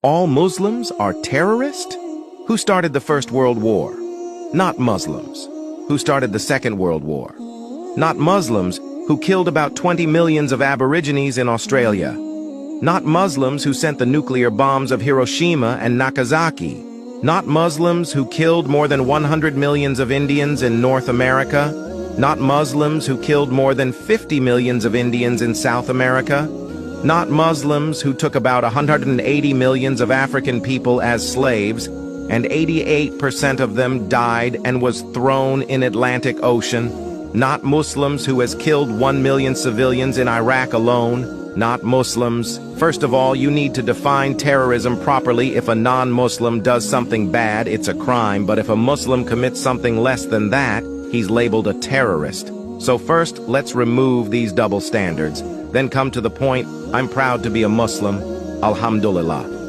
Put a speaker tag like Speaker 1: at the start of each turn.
Speaker 1: All Muslims are terrorists? Who started the First World War? Not Muslims. Who started the Second World War? Not Muslims, who killed about 20 million of Aborigines in Australia. Not Muslims who sent the nuclear bombs of Hiroshima and Nagasaki. Not Muslims who killed more than 100 million of Indians in North America. Not Muslims who killed more than 50 million of Indians in South America. Not Muslims who took about 180 million of African people as slaves, and 88% of them died and was thrown in Atlantic Ocean. Not Muslims who has killed 1 million civilians in Iraq alone. Not Muslims. First of all, you need to define terrorism properly. If a non-Muslim does something bad, it's a crime, but if a Muslim commits something less than that, he's labeled a terrorist. So first, let's remove these double standards. Then come to the point, I'm proud to be a Muslim. Alhamdulillah.